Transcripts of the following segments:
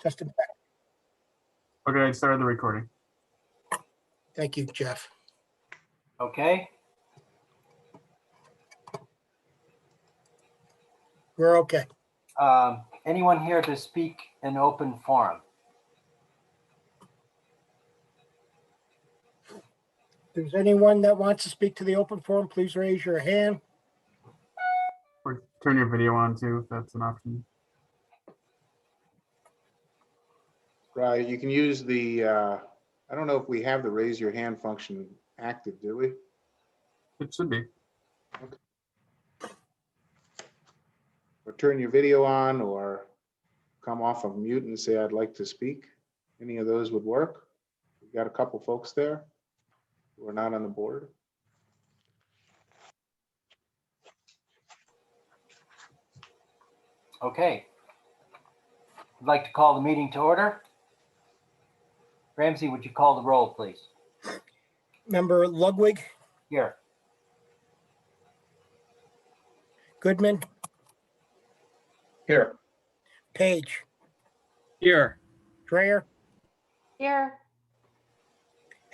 Justin. Okay, I started the recording. Thank you, Jeff. Okay, We're okay. anyone here to speak in open forum? If there's anyone that wants to speak to the open forum, please raise your hand. Or turn your video on too, if that's an option. Right, you can use the, I don't know if we have the raise your hand function active, do we? It should be. Or turn your video on or come off of mute and say, I'd like to speak. Any of those would work. We've got a couple folks there who are not on the board. Okay. I'd like to call the meeting to order. Ramsey, would you call the roll, please? Member Ludwig, Here. Goodman, Here. Page, Here. Dreyer, Here.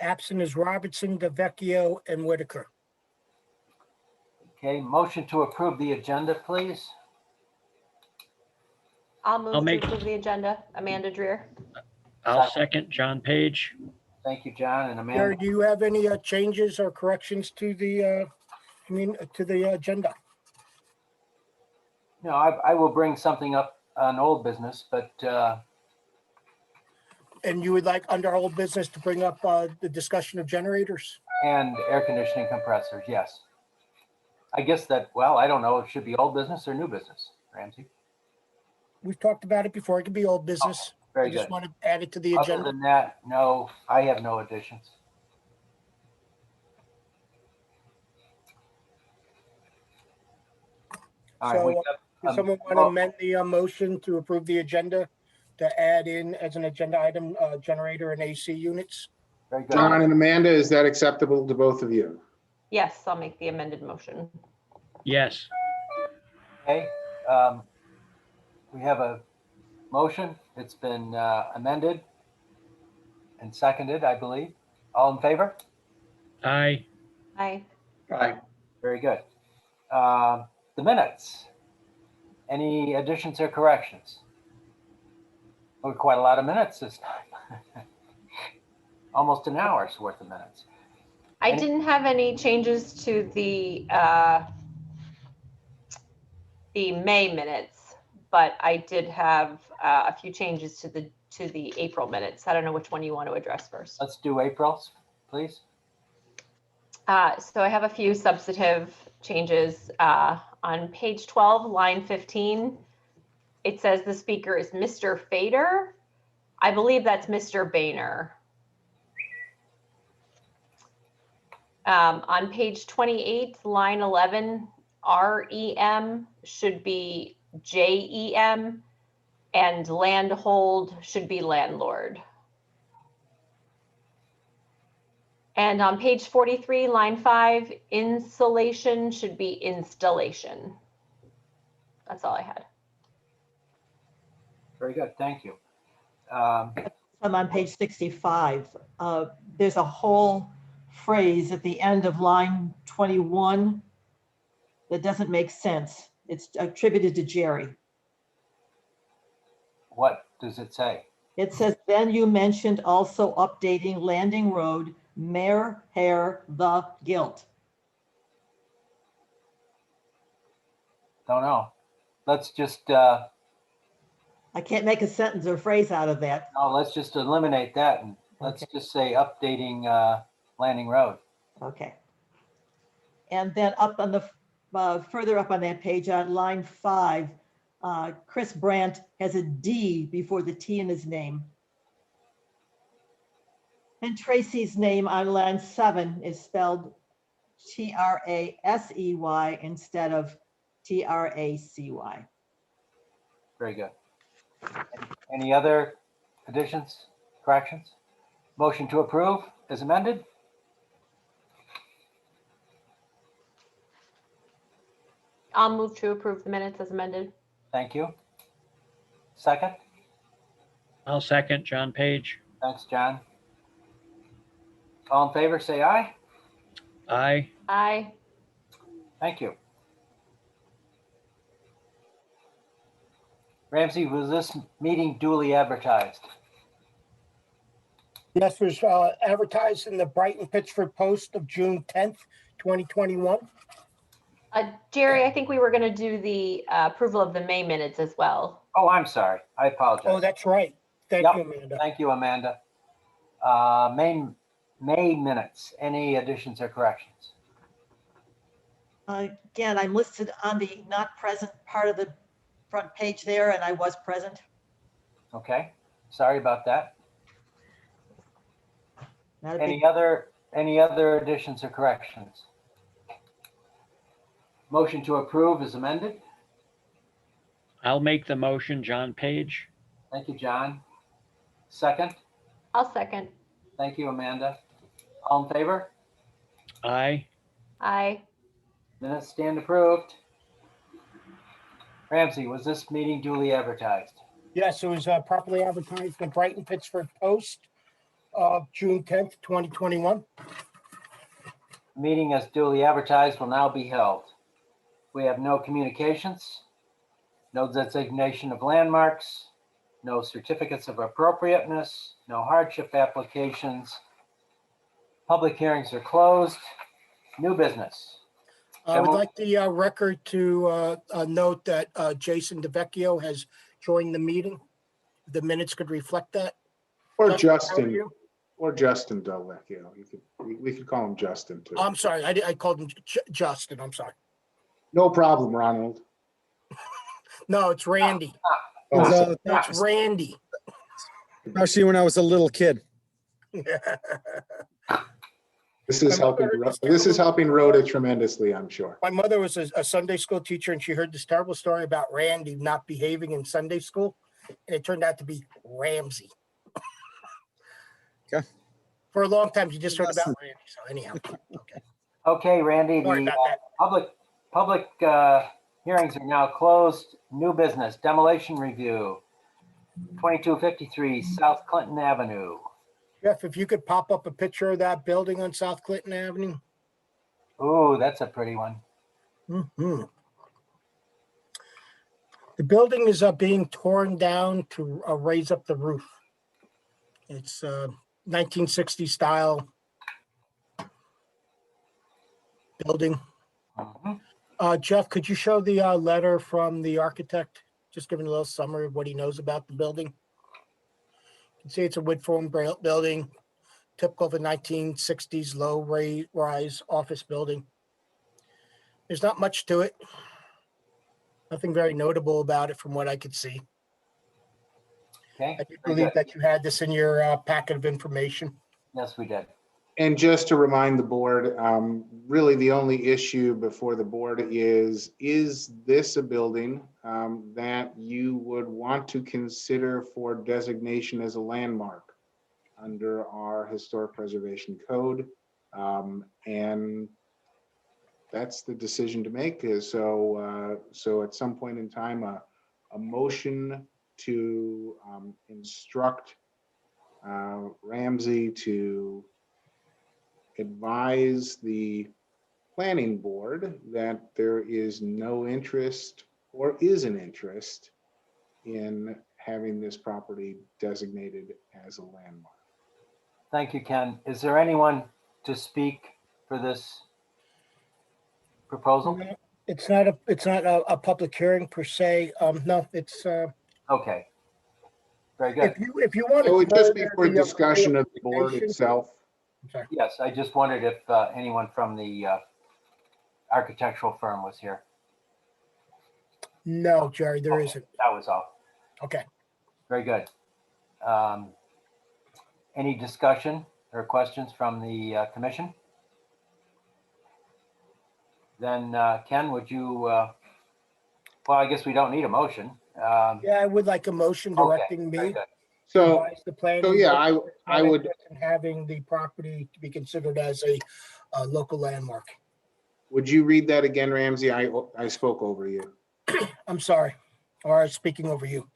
absent is Robertson, DeVecchio, and Whitaker. Okay, motion to approve the agenda, please. I'll move I'll to make- approve the agenda. Amanda Dreer. I'll second John Page. Thank you, John and Gary, Amanda. do you have any changes or corrections to the, to the agenda? No, I will bring something up on old business, but And you would like under old business to bring up the discussion of generators? and air conditioning compressors, yes. I guess that, well, I don't know, it should be old business or new business, Ramsey. We've talked about it before. It could be old business. I Very just good. want to add it to the Other agenda. than that, no, I have no additions. All right, we So, have, Does someone want to amend the motion to approve the agenda to add in as an agenda item, generator and AC units? very good. John and Amanda, is that acceptable to both of you? Yes, I'll make the amended motion. Yes. Okay, we have a motion. It's been amended and seconded, I believe. All in favor? Aye. Aye. Aye. Very good. The minutes. Any additions or corrections? Oh, quite a lot of minutes this time. Almost an hour's worth of minutes. I Any- didn't have any changes to the May minutes, but I did have a few changes to the April minutes. I don't know which one you want to address first. Let's do April's, please. So I have a few substantive changes. On page 12, line 15, it says the speaker is Mr. Fader. I believe that's Mr. Boehner. On page 28, line 11, REM should be JEM, and landhold should be landlord. And on page 43, line 5, insulation should be installation. That's all I had. Very good, thank you. I'm on page 65. There's a whole phrase at the end of line 21 that doesn't make sense. It's attributed to Jerry. What does it say? It says, then you mentioned also updating Landing Road, Mare Hair, the Guilt. Don't know. Let's just, I can't make a sentence or phrase out of that. no, let's just eliminate that and let's Okay. just say updating Landing Road. Okay. And then up on the, further up on that page on line 5, Chris Brandt has a D before the T in his name. And Tracy's name on line 7 is spelled Trasey instead of Tracy. Very good. Any other additions, corrections? Motion to approve is amended? I'll move to approve the minutes as amended. Thank you. Second? I'll second John Page. Thanks, John. All in favor, say aye. Aye. Aye. Thank you. Ramsey, was this meeting duly advertised? Yes, was advertised in the Brighton Pittsford Post of June 10th, 2021. Jerry, I think we were going to do the approval of the May minutes as well. Oh, I'm sorry. I apologize. Oh, that's right. Thank Yep. you, Amanda. Thank you, Amanda. May minutes, any additions or corrections? Again, I'm listed on the not present part of the front page there, and I was present. Okay, sorry about that. Not a big, Any other additions or corrections? Motion to approve is amended. I'll make the motion, John Page. Thank you, John. Second, I'll second. thank you, Amanda. All in favor? Aye. Aye. Minutes stand approved. Ramsey, was this meeting duly advertised? Yes, it was properly advertised in the Brighton Pittsford Post of June 10th, 2021. Meeting as duly advertised will now be held. We have no communications, no designation of landmarks, no certificates of appropriateness, no hardship applications. Public hearings are closed. New business. I would like the record to note that Jason DeVecchio has joined the meeting. The minutes could reflect that. Or How are Justin, you? or Justin Delvecchio. We could call him Justin too. I'm sorry, I called him Justin, I'm sorry. No problem, Ronald. No, it's Randy. Oh, So, It's Randy. especially when I was a little kid. This is helping Rhoda tremendously, I'm sure. My mother was a Sunday school teacher and she heard this terrible story about Randy not behaving in Sunday school. And it turned out to be Ramsey. Okay. For a long time, you just heard about Randy. So anyhow, okay. Okay, Randy, Sorry the about that. public hearings are now closed. New business, demolition review, 2253 South Clinton Avenue. Jeff, if you could pop up a picture of that building on South Clinton Avenue. Ooh, that's a pretty one. Mhm. The building is being torn down to raise up the roof. It's 1960 style building. Mhm. Jeff, could you show the letter from the architect? Just giving a little summary of what he knows about the building. You can see it's a wood form building, typical of a 1960s low rise office building. There's not much to it. Nothing very notable about it from what I could see. Okay, I do very believe good. that you had this in your packet of information. Yes, we did. And just to remind the board, really the only issue before the board is this a building that you would want to consider for designation as a landmark under our historic preservation code? And that's the decision to make. So at some point in time, a motion to instruct Ramsey to advise the planning board that there is no interest or is an interest in having this property designated as a landmark. Thank you, Ken. Is there anyone to speak for this proposal? It's not a public hearing per se. No, it's Okay. Very good. if you want It to. would just be further for the discussion of the board recommendation- itself. I'm sorry. Yes, I just wondered if anyone from the architectural firm was here. No, Jerry, there isn't. That was all. Okay. Very good. Any discussion or questions from the commission? Then Ken, would you, well, I guess we don't need a motion. Yeah, I would like a motion Okay, directing very me. good. So, advise the planning so yeah, board I would, on having the property to be considered as a local landmark. would you read that again, Ramsey? I spoke over you. I'm sorry, or speaking over you.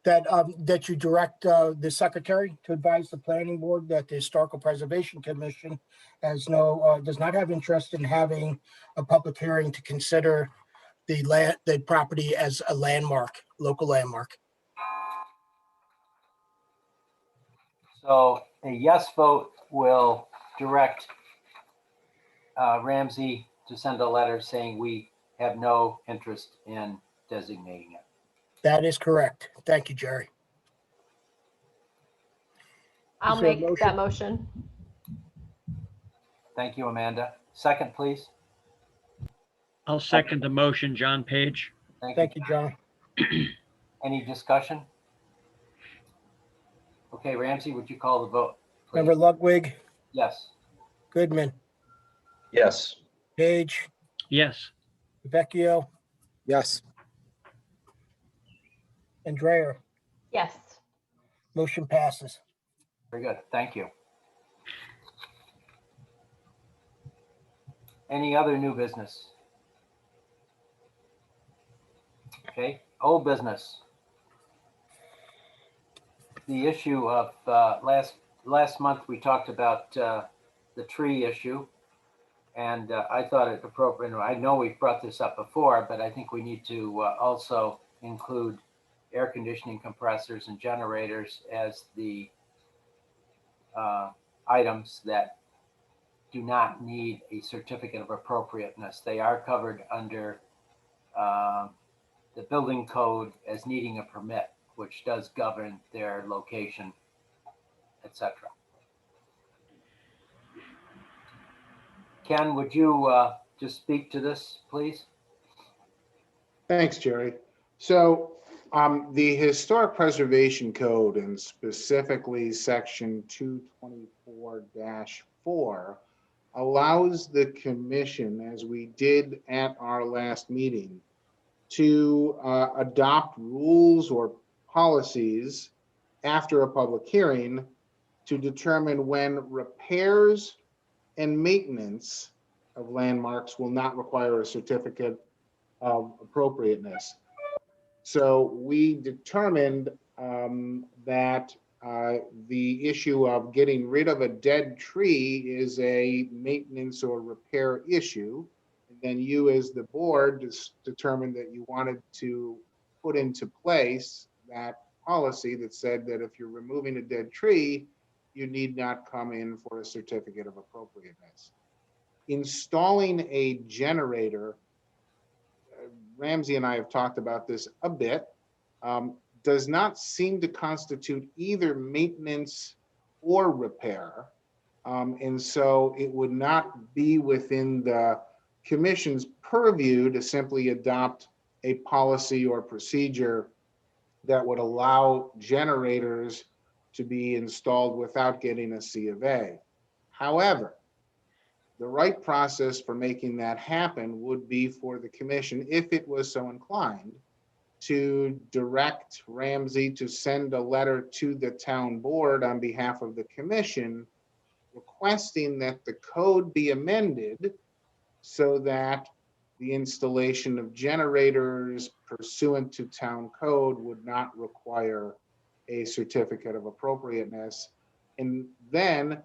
that you direct the secretary to advise the planning board that the Historical Preservation Commission does not have interest in having a public hearing to consider the property as a landmark, local landmark. So a yes vote will direct Ramsey to send a letter saying we have no interest in designating it. That is correct. Thank you, Jerry. I'll Is there a make that motion. Thank you, Amanda. Second, please. I'll second the motion, John Page. Thank you, John. Any discussion? Okay, Ramsey, would you call the vote? please? Member Ludwig, Yes. Goodman, Yes. Page, Yes, Vecchio, Yes. and Dreyer. Yes. Motion passes. Very good. Thank you. Any other new business? Okay, old business. The issue of last month, we talked about the tree issue. And I thought it appropriate, I know we've brought this up before, but I think we need to also include air conditioning compressors and generators as the items that do not need a certificate of appropriateness. They are covered under the building code as needing a permit, which does govern their location, etc. Ken, would you just speak to this, please? Thanks, Jerry. So the Historic Preservation Code, and specifically section 224-4, allows the commission, as we did at our last meeting, to adopt rules or policies after a public hearing to determine when repairs and maintenance of landmarks will not require a certificate of appropriateness. So we determined that the issue of getting rid of a dead tree is a maintenance or repair issue. And then you, as the board, determined that you wanted to put into place that policy that said that if you're removing a dead tree, you need not come in for a certificate of appropriateness. Installing a generator, Ramsey and I have talked about this a bit, does not seem to constitute either maintenance or repair. And so it would not be within the commission's purview to simply adopt a policy or procedure that would allow generators to be installed without getting a C of A. However, the right process for making that happen would be for the commission, if it was so inclined, to direct Ramsey to send a letter to the town board on behalf of the commission requesting that the code be amended so that the installation of generators pursuant to town code would not require a certificate of appropriateness. And then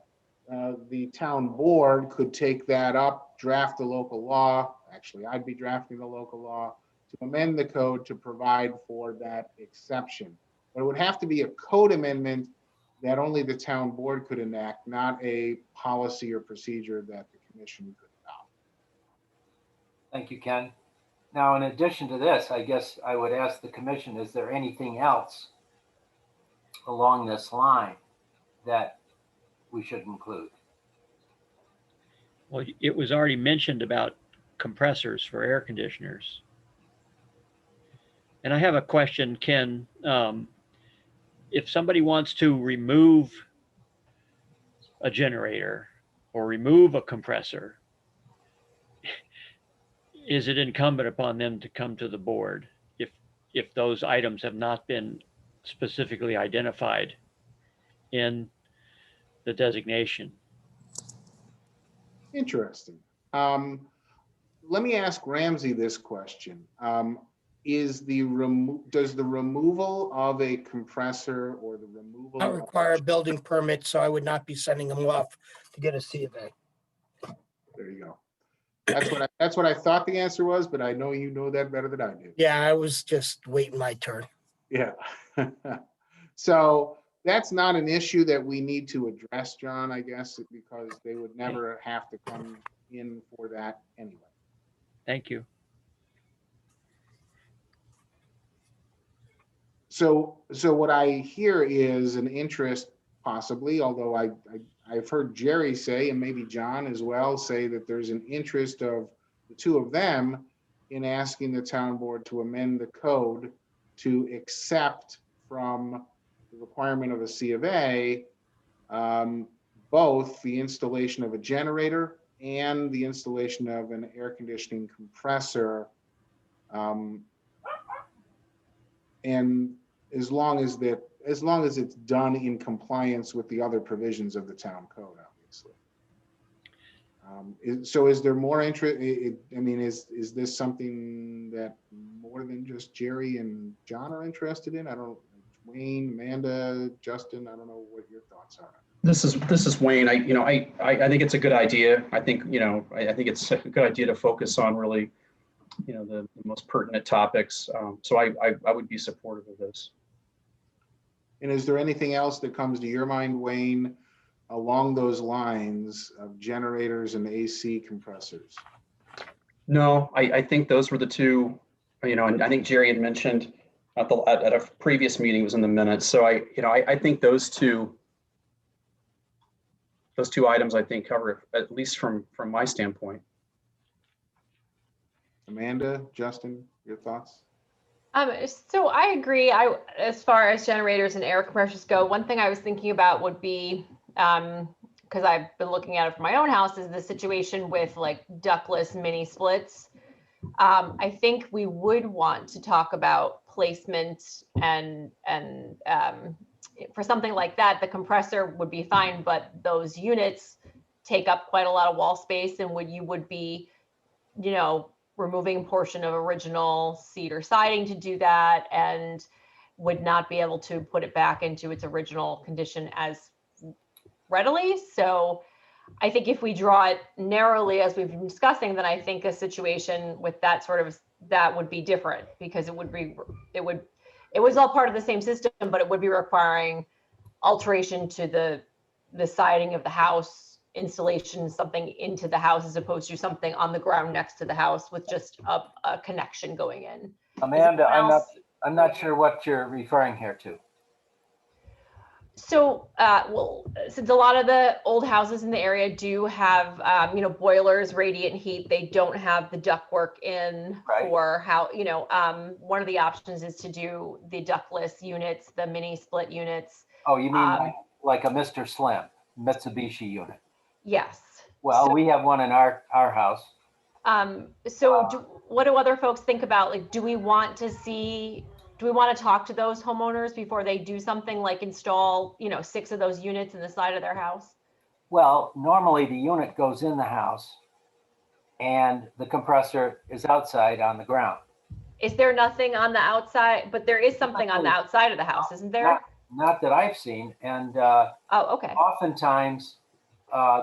the town board could take that up, draft the local law. Actually, I'd be drafting the local law to amend the code to provide for that exception. But it would have to be a code amendment that only the town board could enact, not a policy or procedure that the commission could adopt. Thank you, Ken. Now, in addition to this, I guess I would ask the commission, is there anything else along this line that we should include? well, it was already mentioned about compressors for air conditioners. And I have a question, Ken. If somebody wants to remove a generator or remove a compressor, is it incumbent upon them to come to the board if those items have not been specifically identified in the designation? Interesting. Let me ask Ramsey this question. is does the removal of a compressor or the removal Don't of, require a building permit, so I would not be sending them off to get a C of A. there you go. That's what I thought the answer was, but I know you know that better than I do. Yeah, I was just waiting my turn. Yeah. So that's not an issue that we need to address, John, I guess, because they would never have to come in for that anyway. Thank you. So what I hear is an interest possibly, although I've heard Jerry say, and maybe John as well, say that there's an interest of the two of them in asking the town board to amend the code to accept from the requirement of a C of A, both the installation of a generator and the installation of an air conditioning compressor. And as long as it's done in compliance with the other provisions of the town code, obviously. So is there more interest? I mean, is this something that more than just Jerry and John are interested in? I don't, Wayne, Amanda, Justin, I don't know what your thoughts are. This is Wayne. I think it's a good idea. I think, I think it's a good idea to focus on really, the most pertinent topics. So I would be supportive of this. And is there anything else that comes to your mind, Wayne, along those lines of generators and AC compressors? No, I think those were the two, and I think Jerry had mentioned at a previous meeting, was in the minutes. So I think those two items, I think, cover it, at least from my standpoint. Amanda, Justin, your thoughts? So I agree. As far as generators and air compressors go, one thing I was thinking about would be, because I've been looking at it for my own house, is the situation with like ductless mini splits. I think we would want to talk about placement and for something like that, the compressor would be fine, but those units take up quite a lot of wall space, and you would be, removing a portion of original cedar siding to do that, and would not be able to put it back into its original condition as readily. So I think if we draw it narrowly, as we've been discussing, then I think a situation with that that would be different, because it was all part of the same system, but it would be requiring alteration to the siding of the house, installation, something into the house, as opposed to something on the ground next to the house with just a connection going in. Amanda, I'm not sure what you're referring here to. So, since a lot of the old houses in the area do have, boilers, radiant heat, they don't have the ductwork in. Right. For how, one of the options is to do the ductless units, the mini split units. Oh, you mean like a Mr. Slim Mitsubishi unit? Yes. Well, we have one in our house. What do other folks think about? Like, do we want to talk to those homeowners before they do something like install, 6 of those units in the side of their house? Well, normally the unit goes in the house and the compressor is outside on the ground. Is there nothing on the outside? But there is something on the outside of the house, isn't there? Not that I've seen. And Okay. oftentimes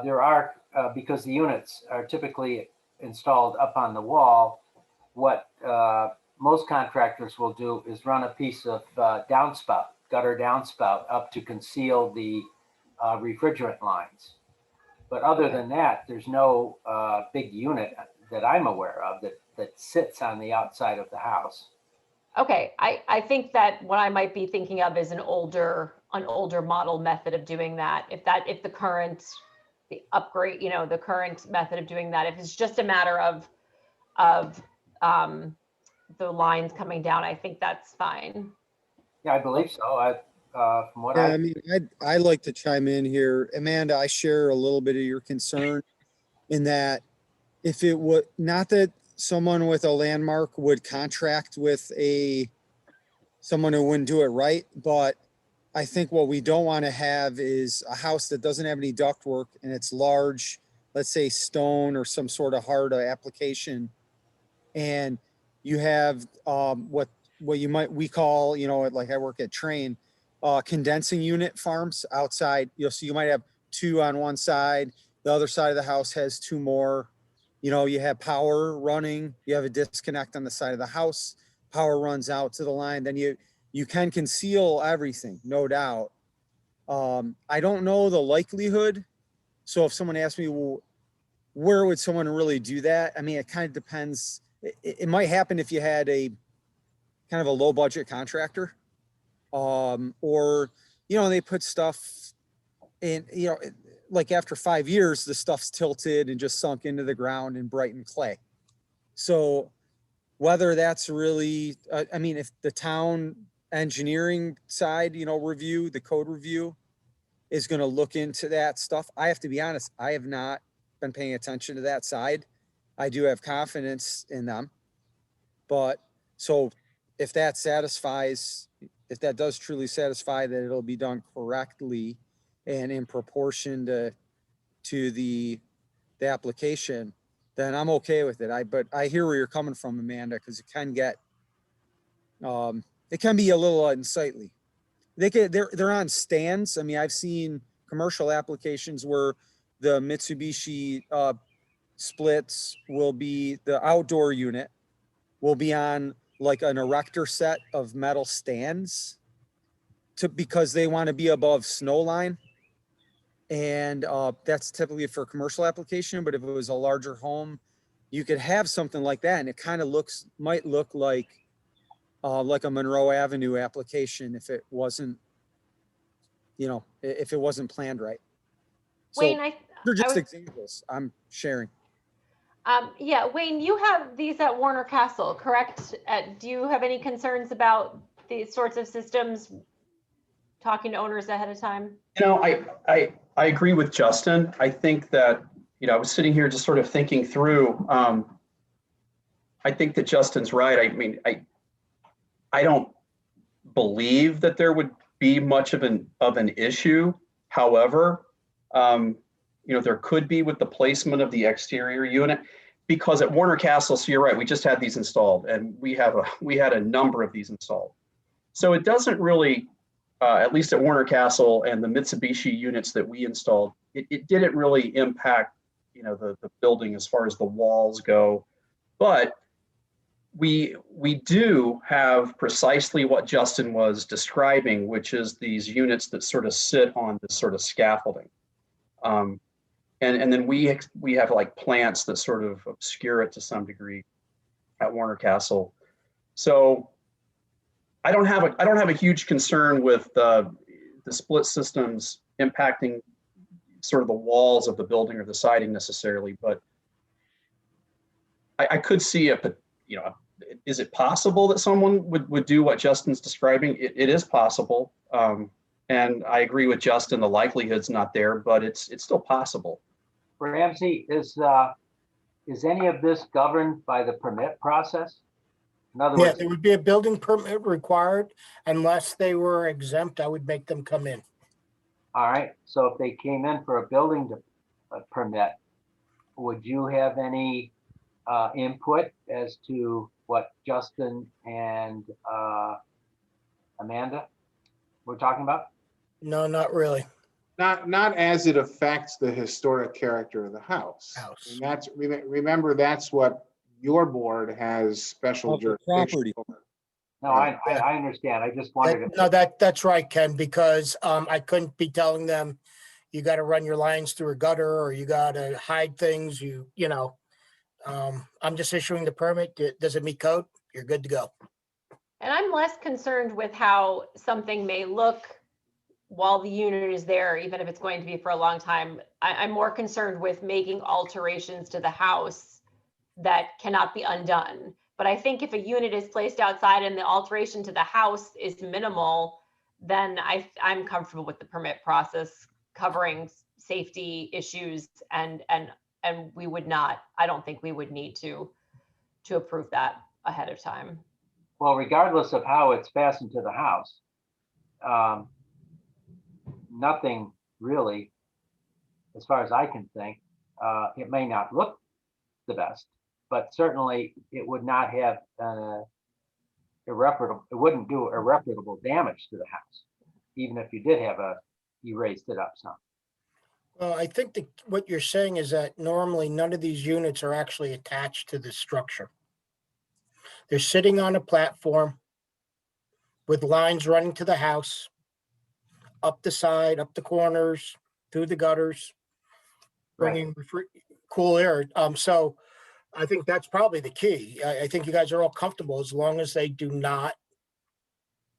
there are, because the units are typically installed up on the wall, what most contractors will do is run a piece of gutter downspout up to conceal the refrigerant lines. But other than that, there's no big unit that I'm aware of that sits on the outside of the house. Okay, I think that what I might be thinking of is an older model method of doing that. If the current method of doing that, if it's just a matter of the lines coming down, I think that's fine. Yeah, I believe so. From what Yeah, I mean, I'd like to chime in here. Amanda, I share a little bit of your concern in that if it would, not that someone with a landmark would contract with someone who wouldn't do it right, but I think what we don't want to have is a house that doesn't have any ductwork and it's large, let's say stone or some sort of hard application. And you have what we call, like I work at Train, condensing unit farms outside. So you might have two on one side, the other side of the house has two more. You have power running, you have a disconnect on the side of the house, power runs out to the line, then you can conceal everything, no doubt. I don't know the likelihood. So if someone asks me, well, where would someone really do that? I mean, it kind of depends. It might happen if you had a kind of a low budget contractor, or, they put stuff in, like after 5 years, the stuff's tilted and just sunk into the ground in Brighton clay. So whether that's really, I mean, if the town engineering side, review, the code review is going to look into that stuff. I have to be honest, I have not been paying attention to that side. I do have confidence in them. But so if that does truly satisfy that it'll be done correctly and in proportion to the application, then I'm okay with it. But I hear where you're coming from, Amanda, because it can be a little unsightly. They're on stands. I mean, I've seen commercial applications where the Mitsubishi splits will be, the outdoor unit will be on like an erector set of metal stands because they want to be above snow line. And that's typically for commercial application, but if it was a larger home, you could have something like that. And it kind of might look like a Monroe Avenue application if it wasn't, if it wasn't planned right. So Wayne, they're just was- examples I'm sharing. yeah, Wayne, you have these at Warner Castle, correct? Do you have any concerns about these sorts of systems, talking to owners ahead of time? I agree with Justin. I think that, I was sitting here just sort of thinking through, I think that Justin's right. I mean, I don't believe that there would be much of an issue. However, there could be with the placement of the exterior unit, because at Warner Castle, so you're right, we just had these installed and we had a number of these installed. So it doesn't really, at least at Warner Castle and the Mitsubishi units that we installed, it didn't really impact, the building as far as the walls go. But we do have precisely what Justin was describing, which is these units that sort of sit on this sort of scaffolding. And then we have like plants that sort of obscure it to some degree at Warner Castle. So I don't have a huge concern with the split systems impacting sort of the walls of the building or the siding necessarily, but I could see is it possible that someone would do what Justin's describing? It is possible. And I agree with Justin, the likelihood's not there, but it's still possible. Ramsey, is any of this governed by the permit process? In other Yeah, words, there would be a building permit required. Unless they were exempt, I would make them come in. all right, so if they came in for a building permit, would you have any input as to what Justin and Amanda were talking about? No, not really. Not as it affects the historic character of the house. And that's, remember, that's what your board has special Of the jurisdiction property. over. No, I understand. I just wondered if No, that's right, Ken, because I couldn't be telling them, you got to run your lines through a gutter or you got to hide things, I'm just issuing the permit. Does it meet code? You're good to go. And I'm less concerned with how something may look while the unit is there, even if it's going to be for a long time. I'm more concerned with making alterations to the house that cannot be undone. But I think if a unit is placed outside and the alteration to the house is minimal, then I'm comfortable with the permit process covering safety issues, and we would not, I don't think we would need to approve that ahead of time. well, regardless of how it's fastened to the house, nothing really, as far as I can think, it may not look the best, but certainly it would not have irreparable, it wouldn't do irreparable damage to the house, even if you did have you raised it up some. Well, I think that what you're saying is that normally none of these units are actually attached to the structure. They're sitting on a platform with lines running to the house, up the side, up the corners, through the gutters, bringing cool air. So I think that's probably the key. I think you guys are all comfortable as long as they do not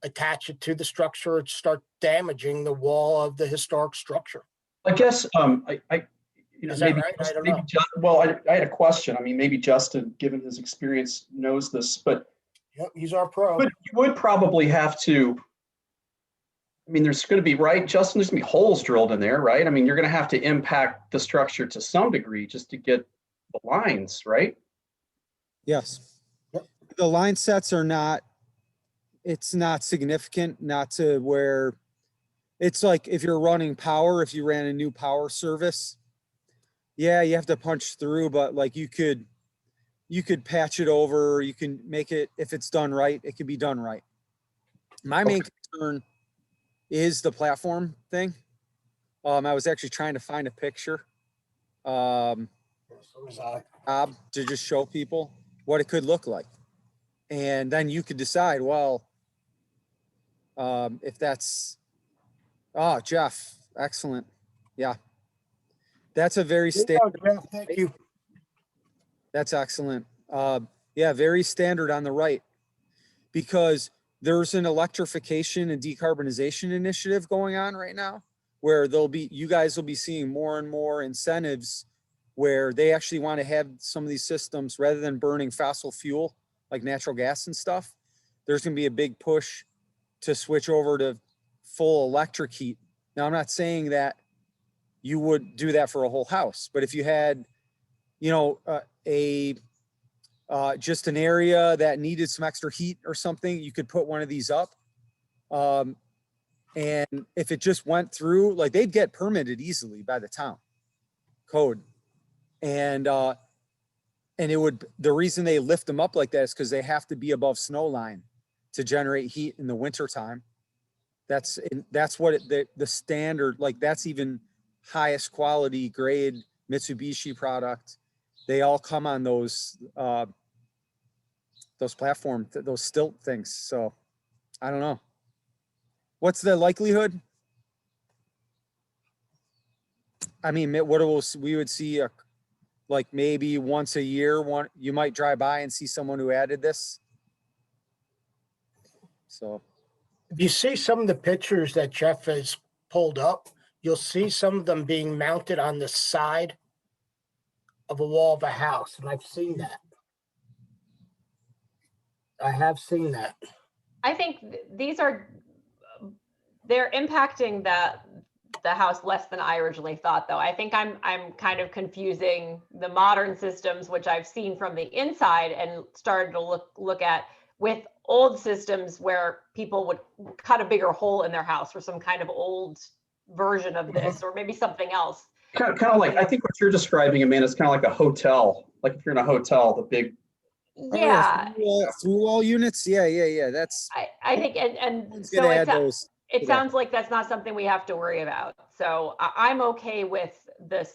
attach it to the structure and start damaging the wall of the historic structure. I guess, Is that maybe, right? I don't maybe, know. Well, I had a question. I mean, maybe Justin, given his experience, knows this, but Yep, he's our pro. you would probably have to, I mean, there's going to be, right, Justin, there's going to be holes drilled in there, right? I mean, you're going to have to impact the structure to some degree just to get the lines, right? Yes. Yep. The line sets are not, it's not significant, not to where, it's like if you're running power, if you ran a new power service, yeah, you have to punch through, but like you could patch it over, you can make it, if it's done right, it can be done right. My main concern is the platform thing. I was actually trying to find a picture So was I. to just show people what it could look like. And then you could decide, well, if that's, Jeff, excellent. Yeah. That's a very There you go, standard. Jeff. Thank you. That's excellent. Yeah, very standard on the right, because there's an electrification and decarbonization initiative going on right now where you guys will be seeing more and more incentives where they actually want to have some of these systems rather than burning fossil fuel like natural gas and stuff. There's going to be a big push to switch over to full electric heat. Now, I'm not saying that you would do that for a whole house, but if you had, just an area that needed some extra heat or something, you could put one of these up. And if it just went through, like they'd get permitted easily by the town code. And it would, the reason they lift them up like that is because they have to be above snow line to generate heat in the winter time. That's what the standard, like that's even highest quality grade Mitsubishi product. They all come on those platform, those stilt things. So I don't know. What's the likelihood? I mean, we would see like maybe once a year, you might drive by and see someone who added this. So. If you see some of the pictures that Jeff has pulled up, you'll see some of them being mounted on the side of a wall of a house, and I've seen that. I have seen that. I think they're impacting the house less than I originally thought, though. I think I'm kind of confusing the modern systems, which I've seen from the inside and started to look at with old systems where people would cut a bigger hole in their house or some kind of old version of this, or maybe something else. Kind of like, I think what you're describing, Amanda, is kind of like a hotel. Like if you're in a hotel, the big. Yeah. Through wall units. Yeah. That's. I think, and gonna so add those. it sounds like that's not something we have to worry about. So I'm okay with the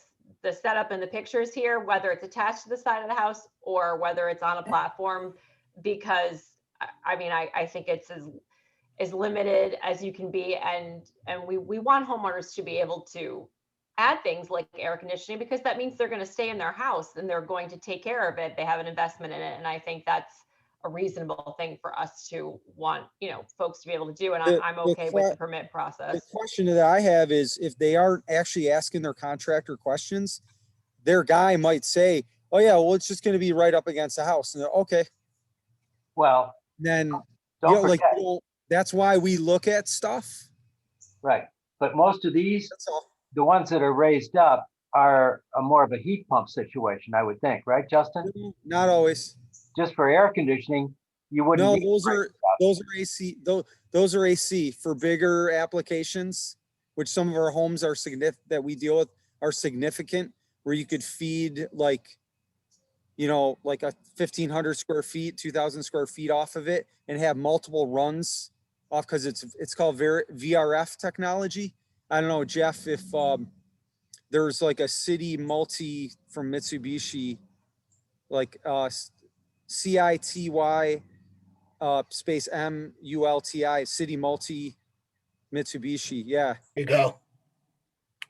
setup and the pictures here, whether it's attached to the side of the house or whether it's on a platform, because I mean, I think it's as limited as you can be. And we want homeowners to be able to add things like air conditioning, because that means they're going to stay in their house and they're going to take care of it. They have an investment in it. And I think that's a reasonable thing for us to want, folks to be able to do. And I'm okay with the permit process. The question that I have is, if they aren't actually asking their contractor questions, their guy might say, oh yeah, well, it's just going to be right up against the house. And they're okay. Well, Then, don't forget, that's why we look at stuff. right. But most of these, That's all. the ones that are raised up are more of a heat pump situation, I would think, right, Justin? Not always. Just for air conditioning, you wouldn't. No, need those to are AC. Those are AC for bigger applications, which some of our homes are significant that we deal with are significant, where you could feed like you know, like a 1,500 square feet, 2,000 square feet off of it and have multiple runs off because it's called VRF technology. I don't know, Jeff, if there's like a city multi from Mitsubishi, like CITY space MULTI, city multi Mitsubishi. Yeah. You go.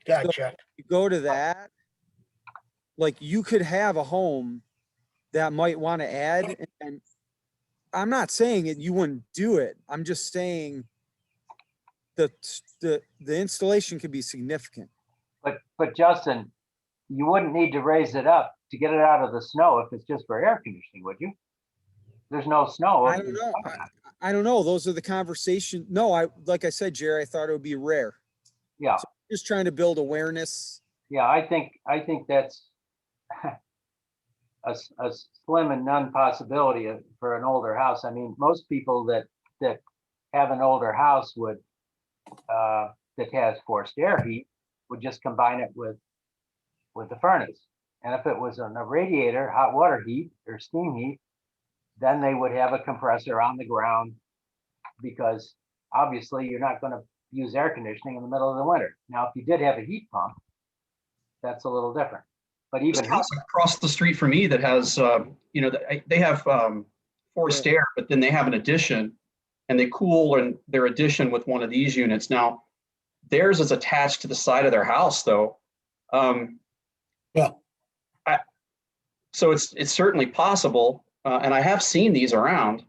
So Gotcha. you go to that, like you could have a home that might want to add, and I'm not saying it, you wouldn't do it. I'm just saying the installation could be significant. But Justin, you wouldn't need to raise it up to get it out of the snow if it's just for air conditioning, would you? There's no snow. I don't know. I don't know. Those are the conversation. No, like I said, Jerry, I thought it would be rare. Yeah, So just trying to build awareness. yeah, I think that's a slim and none possibility for an older house. I mean, most people that have an older house would that has forced air heat would just combine it with the furnace. And if it was on a radiator, hot water heat or steam heat, then they would have a compressor on the ground, because obviously you're not going to use air conditioning in the middle of the winter. Now, if you did have a heat pump, that's a little different. But even There's a house across the street from me that has, you know, they have forced air, but then they have an addition, and they cool in their addition with one of these units. Now, theirs is attached to the side of their house, though. Yeah. So it's certainly possible, and I have seen these around.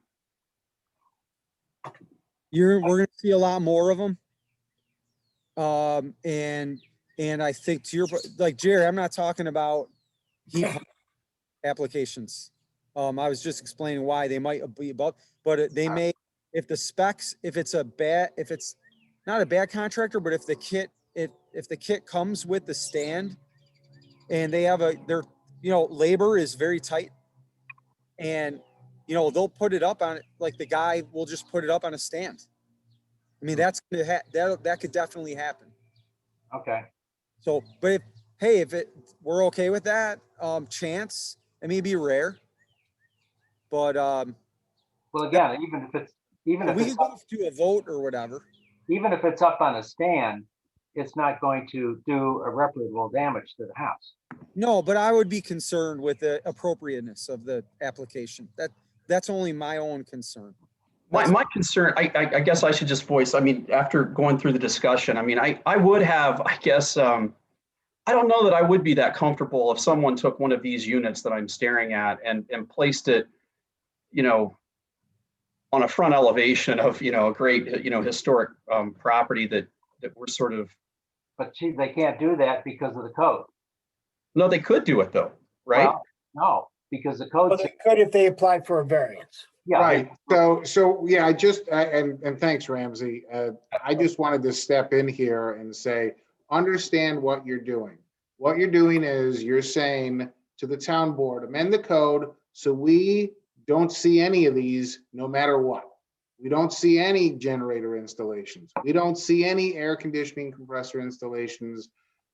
We're going to see a lot more of them. And I think to your, like Jerry, I'm not talking about heat pump applications. I was just explaining why they might be above, but they may, if the specs, if it's not a bad contractor, but if the kit comes with the stand and they have you know, labor is very tight, and, you know, they'll put it up on, like the guy will just put it up on a stand. I mean, that could definitely happen. okay. So, but if we're okay with that, chance, it may be rare, but, Well, again, even if we it's could go to a vote or whatever. even if it's up on a stand, it's not going to do irreparable damage to the house. No, but I would be concerned with the appropriateness of the application. That's only my own concern. My concern, I guess I should just voice, I mean, after going through the discussion, I mean, I would have, I guess, I don't know that I would be that comfortable if someone took one of these units that I'm staring at and placed it, you know, on a front elevation of, you know, a great, you know, historic property that we're sort of. But they can't do that because of the code. No, they could do it though, right? Well, no, because the code. Well, they could if they applied for a variance. Yeah. Right. So yeah, and thanks, Ramsey. I just wanted to step in here and say, understand what you're doing. What you're doing is you're saying to the town board, amend the code so we don't see any of these no matter what. We don't see any generator installations. We don't see any air conditioning compressor installations.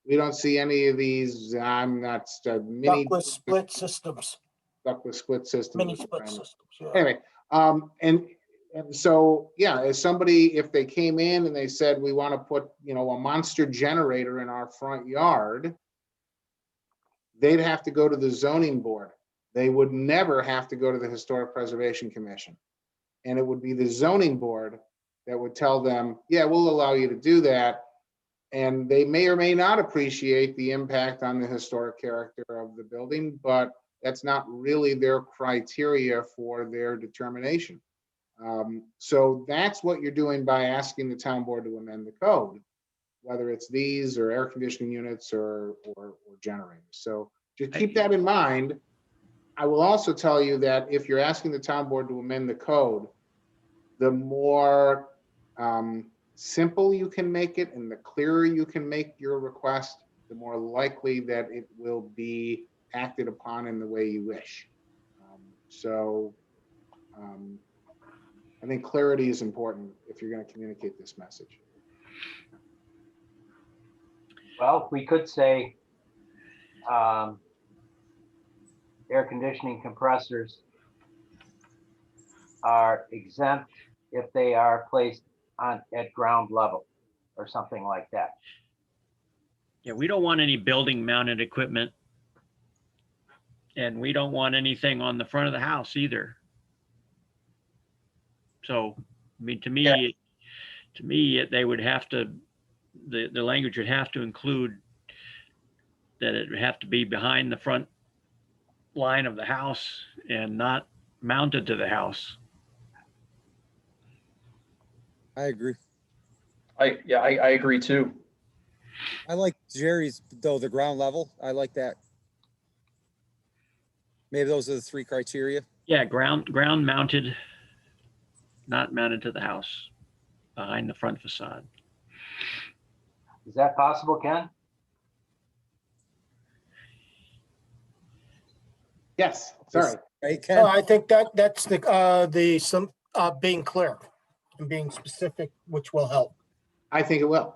We don't see any of these, I'm not, mini Ductless split systems, ductless split systems. mini split systems. Yeah. Anyway, and so, yeah, as somebody, if they came in and they said, we want to put, you know, a monster generator in our front yard, they'd have to go to the zoning board. They would never have to go to the Historic Preservation Commission. And it would be the zoning board that would tell them, yeah, we'll allow you to do that. And they may or may not appreciate the impact on the historic character of the building, but that's not really their criteria for their determination. So that's what you're doing by asking the town board to amend the code, whether it's these or air conditioning units or generators. So just keep that in mind. I will also tell you that if you're asking the town board to amend the code, the more simple you can make it and the clearer you can make your request, the more likely that it will be acted upon in the way you wish. I think clarity is important if you're going to communicate this message. Well, we could say air conditioning compressors are exempt if they are placed at ground level or something like that. Yeah, we don't want any building mounted equipment. And we don't want anything on the front of the house either. So, I mean, to me, they would have to, the language would have to include that it would have to be behind the front line of the house and not mounted to the house. I agree. I agree too. I like Jerry's, though, the ground level. I like that. Maybe those are the three criteria. Yeah, ground mounted, not mounted to the house, behind the front facade. Is that possible, Ken? Yes, sorry. Right, No, Ken? I think that's some being clear and being specific, which will help. I think it will.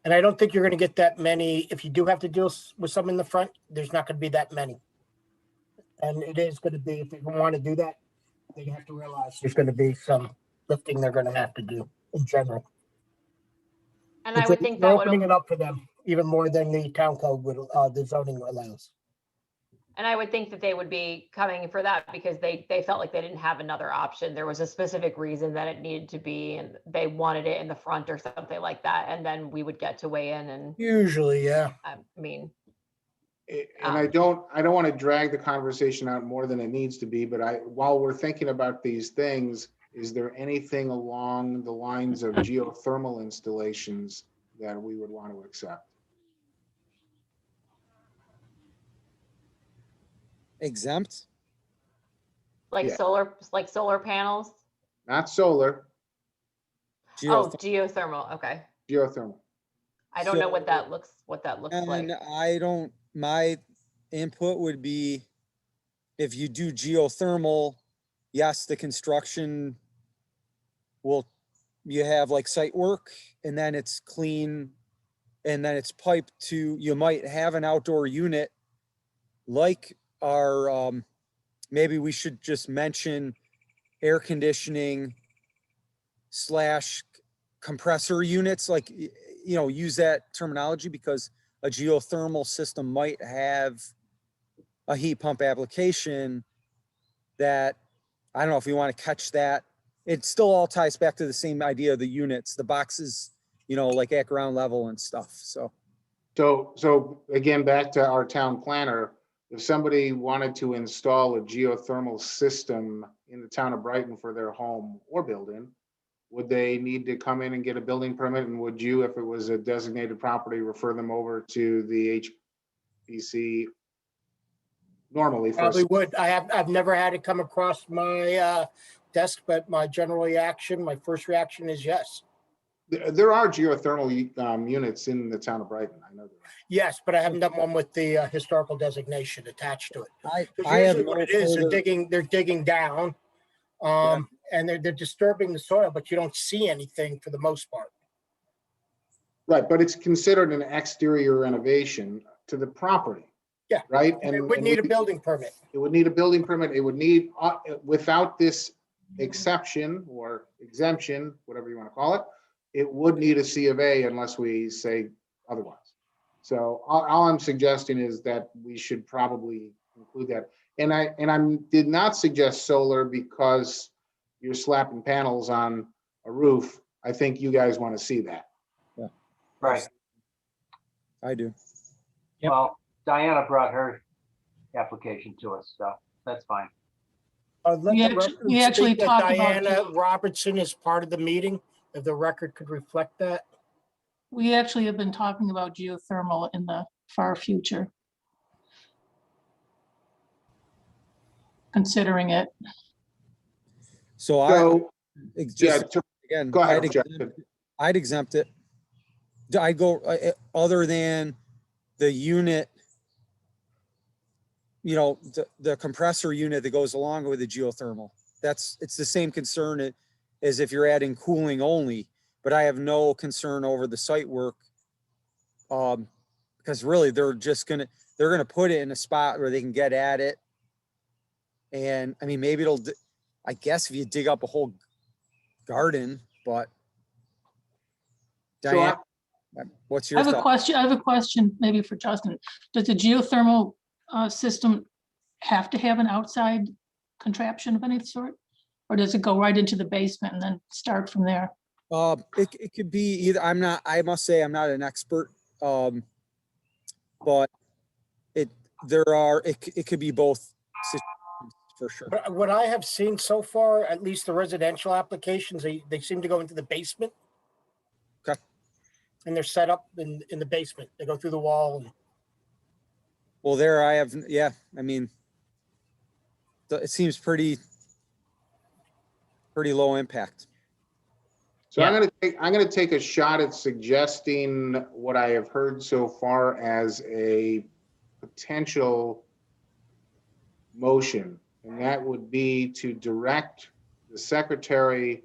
And I don't think you're going to get that many. If you do have to deal with some in the front, there's not going to be that many. And it is going to be, if they want to do that, they have to realize there's going to be some lifting they're going to have to do in general. And I would think that We're would, opening it up for them even more than the town code would, the zoning allows. and I would think that they would be coming for that because they felt like they didn't have another option. There was a specific reason that it needed to be, and they wanted it in the front or something like that. And then we would get to weigh in and, Usually, yeah. I mean, And I don't want to drag the conversation out more than it needs to be, but while we're thinking about these things, is there anything along the lines of geothermal installations that we would want to accept? Exempt? like Yeah. solar panels. Not solar, Oh, geothermal. Okay. geothermal. I don't know So- what that looks like. And I don't, my input would be, if you do geothermal, yes, the construction will, you have like site work and then it's clean. And then it's piped to, you might have an outdoor unit like our, maybe we should just mention air conditioning / compressor units, like, use that terminology, because a geothermal system might have a heat pump application that, I don't know if we want to catch that. It still all ties back to the same idea of the units, the boxes, like at ground level and stuff. So So again, back to our town planner, if somebody wanted to install a geothermal system in the town of Brighton for their home or building, would they need to come in and get a building permit? And would you, if it was a designated property, refer them over to the HPC normally? Probably would. I've never had it come across my desk, but my first reaction is yes. There are geothermal units in the town of Brighton. I know there are. Yes, but I haven't done one with the historical designation attached to it. I 'Cause have usually no what it is, further- they're digging down, and they're disturbing the soil, but you don't see anything for the most part. Right, but it's considered an exterior renovation to the property. Yeah. Right? And it would need a building permit. It would need a building permit. It would need, without this exception or exemption, whatever you want to call it, it would need a C of A unless we say otherwise. So all I'm suggesting is that we should probably include that. And I did not suggest solar because you're slapping panels on a roof. I think you guys want to see that. Right. I do. Yep. Well, Diana brought her application to us, so that's fine. Let We the actu- record we actually state that talked about Diana it. Robertson is part of the meeting, if the record could reflect that. We actually have been talking about geothermal in the far future. Considering it. So So, it's yeah, just, to- again, go ahead, I'd exempt it. I go, other than the unit, the compressor unit that goes along with the geothermal. It's the same concern as if you're adding cooling only, but I have no concern over the site work. Because really they're gonna put it in a spot where they can get at it And I mean, maybe I guess if you dig up a whole garden, but So Diane, what's I your have a thought? question, I have a question maybe for Justin. Does the geothermal system have to have an outside contraption of any sort? Or does it go right into the basement and then start from there? It could be either. I must say I'm not an expert. But it could be both situations for sure. But what I have seen so far, at least the residential applications, they seem to go into the basement. Okay. And they're set up in the basement. They go through the wall and Well, there I have, yeah, I mean, it seems pretty low impact. So I'm gonna take a shot at suggesting what I have heard so far as a potential motion, and that would be to direct the secretary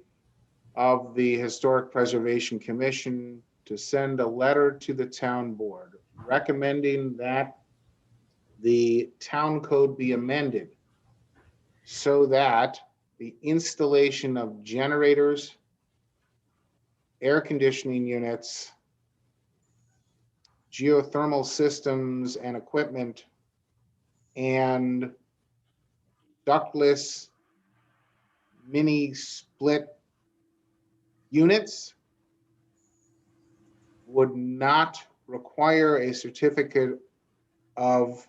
of the Historic Preservation Commission to send a letter to the town board recommending that the town code be amended so that the installation of generators, air conditioning units, geothermal systems and equipment, and ductless mini split units would not require a certificate of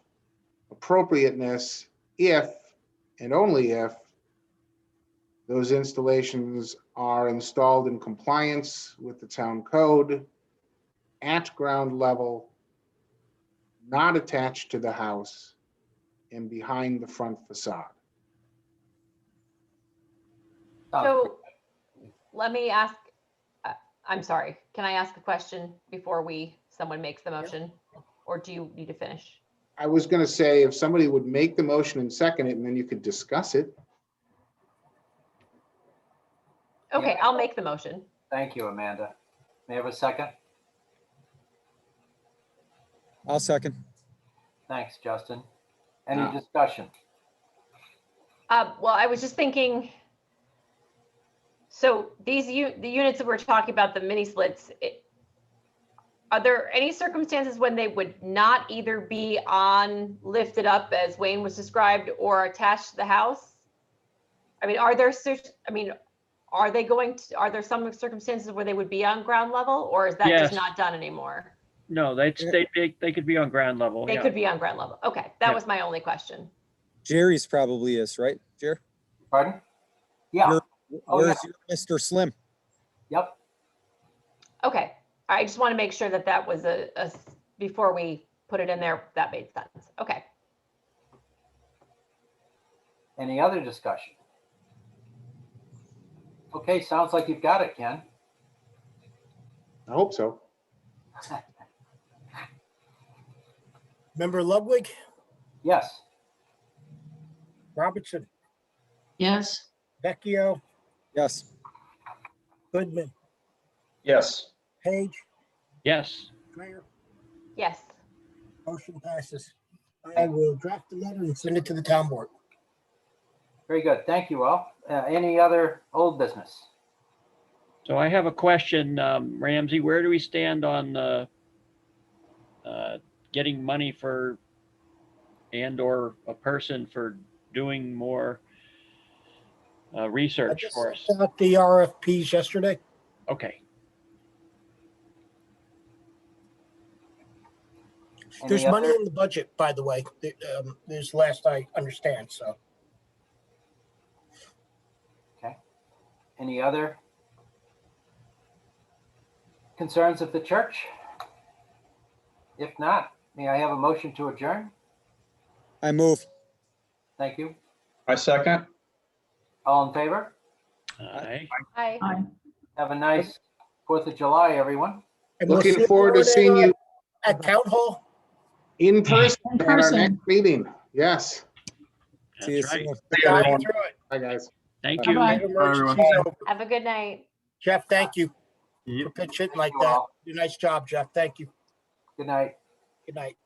appropriateness if and only if those installations are installed in compliance with the town code at ground level, not attached to the house, and behind the front facade. So let me ask, I'm sorry, can I ask a question before someone makes the motion? Or do you need to finish? I was going to say, if somebody would make the motion and second it, and then you could discuss it. Okay, Yeah. I'll make the motion. Thank you, Amanda. May I have a second? I'll second. Thanks, Justin. Any discussion? Well, I was just thinking, so the units that we're talking about, the mini splits, are there any circumstances when they would not either be lifted up as Wayne was described or attached to the house? I mean, are there some circumstances where they would be on ground level, or is that Yes. just not done anymore? No, they could be on ground level. They Yeah. could be on ground level. Okay, that Yeah. was my only question. Jerry's probably is, right, Jerry? Pardon? Yeah. You're- Oh, Where's your Mr. Slim? Yep. Okay, I just want to make sure that was before we put it in there, that made sense. Okay. Any other discussion? Okay, sounds like you've got it, Ken. I hope so. Member Ludwig, Yes. Robertson, Yes, Vecchio, Yes. Goodman, Yes. Page, Yes. Dreyer. Yes. Motion passes. I will draft the letter and send it to the town board. Very good. Thank you all. Any other old business? So I have a question, Ramsey, where do we stand on getting money for and/or a person for doing more I research just for us? sent out the RFPs yesterday. Okay. There's Any money other- in the budget, by the way. There's last I understand, so. Any other concerns of the church? If not, may I have a motion to adjourn? I move. Thank you. I second. All in favor? Aye. Hi. aye. Have a nice 4th of July, everyone. And we'll Looking see forward to everyone seeing you at town hall. in person In at our person. next meeting. Yes. See you That's right. soon. Guide through it. Hi, guys. Thank you. Bye-bye. Emergency's over. Have a good night. Jeff, thank you for Yep. pitching like you that. all. Nice job, Jeff. Thank you. Good night. Good night.